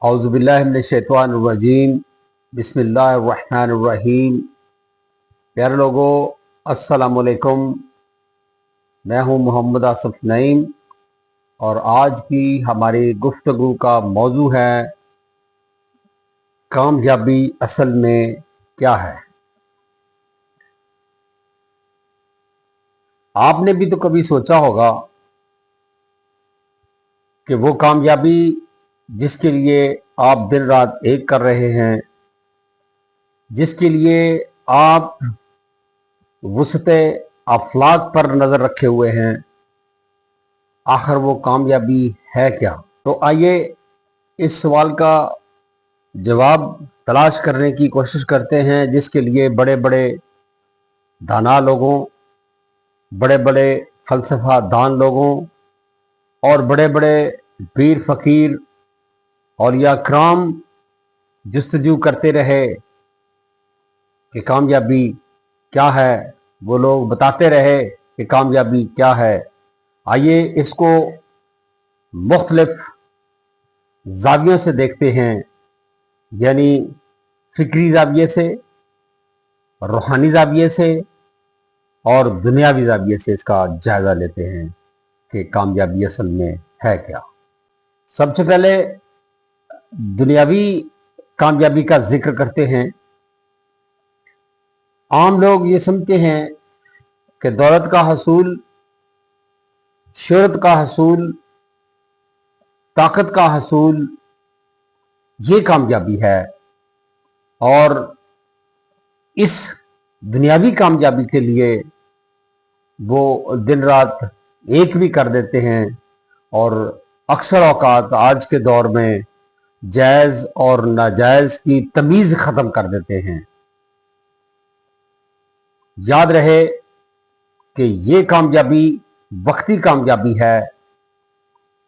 औज़ुबिल्लाहि मिनश्शैतानिर्रजीम बिस्मिल्लाहिर्रहमानिर्रहीम। प्यारे लोगों, अस्सलामु अलैकुम। मैं हूं मोहम्मद आसिफ नईम और आज की हमारी गुफ्तगू का मौजू है कामयाबी असल में क्या है। आपने भी तो कभी सोचा होगा कि वो कामयाबी जिसके लिए आप दिन रात एक कर रहे हैं, जिसके लिए आप वुसअते अफलाक पर नज़र रखे हुए हैं, आखिर वो कामयाबी है क्या। तो आइए इस सवाल का जवाब तलाश करने की कोशिश करते हैं, जिसके लिए बड़े बड़े दाना लोगों, बड़े बड़े फ़लसफ़ा दान लोगों और बड़े बड़े पीर फ़कीर औलिया कराम जुस्तजू करते रहे कि कामयाबी क्या है। वो लोग बताते रहे कि कामयाबी क्या है। आइए इसको मुख्तलिफ ज़ावियों से देखते हैं, यानी फ़िक्री ज़ाविये से, रूहानी ज़ाविये से और दुनियावी ज़ाविये से इसका जायज़ा लेते हैं कि कामयाबी असल में है क्या। सबसे पहले दुनियावी कामयाबी का जिक्र करते हैं। आम लोग ये समझते हैं कि दौलत का हसूल, शोहरत का हसूल, ताकत का हसूल, ये कामयाबी है, और इस दुनियावी कामयाबी के लिए वो दिन रात एक भी कर देते हैं और अक्सर औकात आज के दौर में जायज़ और नाजायज़ की तमीज़ ख़त्म कर देते हैं। याद रहे कि ये कामयाबी वक्ती कामयाबी है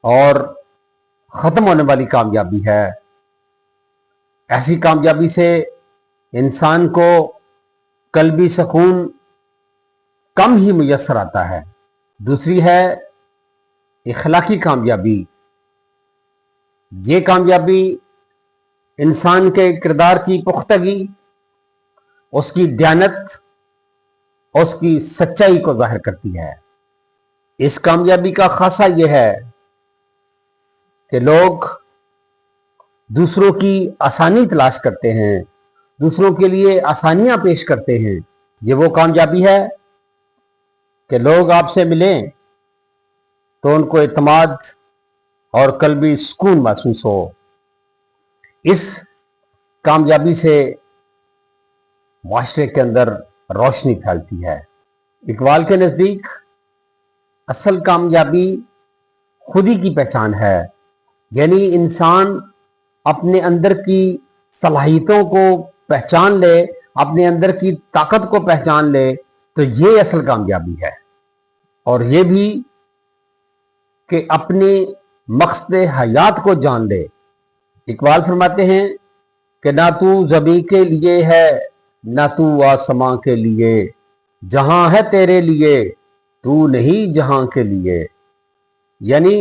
और ख़त्म होने वाली कामयाबी है। ऐसी कामयाबी से इंसान को कल्बी सुकून कम ही मुयस्सर आता है। दूसरी है इखलाकी कामयाबी। ये कामयाबी इंसान के किरदार की पुख्तगी, उसकी दयानत, उसकी सच्चाई को जाहिर करती है। इस कामयाबी का खासा यह है कि लोग दूसरों की आसानी तलाश करते हैं, दूसरों के लिए आसानियां पेश करते हैं। ये वो कामयाबी है कि लोग आपसे मिलें तो उनको इत्मीनान और कल्बी सुकून महसूस हो। इस कामयाबी से माशरे के अंदर रोशनी फैलती है। इकबाल के नज़दीक असल कामयाबी खुदी की पहचान है, यानी इंसान अपने अंदर की सलाहियतों को पहचान ले, अपने अंदर की ताकत को पहचान ले, तो ये असल कामयाबी है। और ये भी कि अपने मकसद हयात को जान ले। इकबाल फरमाते हैं कि ना तू ज़मीं के लिए है, ना तू आसमां के लिए, जहां है तेरे लिए, तू नहीं जहां के लिए। यानी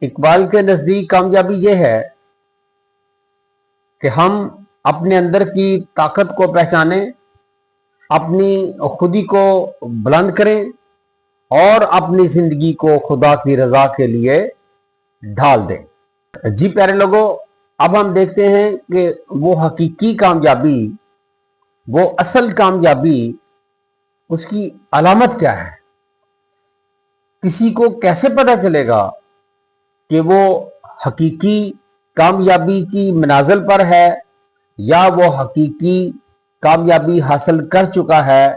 इकबाल के नज़दीक कामयाबी यह है कि हम अपने अंदर की ताकत को पहचानें, अपनी खुदी को बुलंद करें और अपनी ज़िंदगी को खुदा की रज़ा के लिए ढाल दें। जी प्यारे लोगों, अब हम देखते हैं कि वो हकीकी कामयाबी, वो असल कामयाबी, उसकी अलामत क्या है। किसी को कैसे पता चलेगा कि वो हकीकी कामयाबी की मनाजिल पर है या वो हकीकी कामयाबी हासिल कर चुका है।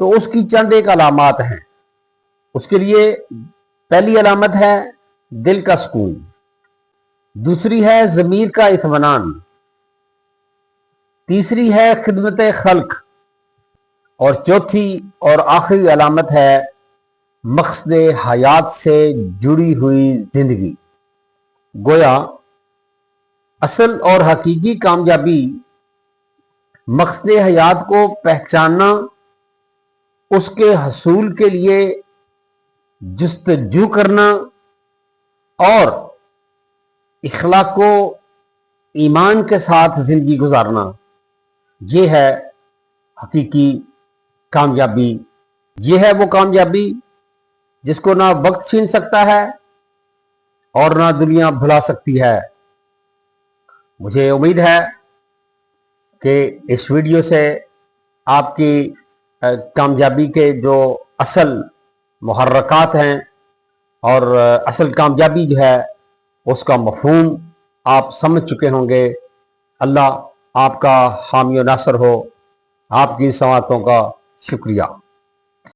तो उसकी चंद एक अलामत हैं। उसके लिए पहली अलामत है दिल का सुकून, दूसरी है ज़मीर का इत्मीनान, तीसरी है खिदमत खल्क, और चौथी और आखिरी अलामत है मकसद हयात से जुड़ी हुई जिंदगी। गोया असल और हकीकी कामयाबी मकसद हयात को पहचानना, उसके हसूल के लिए जुस्तजू करना और इखलाक को ایمان کے ساتھ زندگی گزارنا، یہ ہے حقیقی کامیابی۔ یہ ہے وہ کامیابی جس کو نہ وقت چھین سکتا ہے اور نہ دنیا بھلا سکتی ہے۔ مجھے امید ہے کہ اس ویڈیو سے آپ کی کامیابی کے جو اصل محرکات ہیں اور اصل کامیابی جو ہے اس کا مفہوم آپ سمجھ چکے ہوں گے۔ اللہ آپ کا حامی و ناصر ہو۔ آپ کی سماعتوں کا شکریہ۔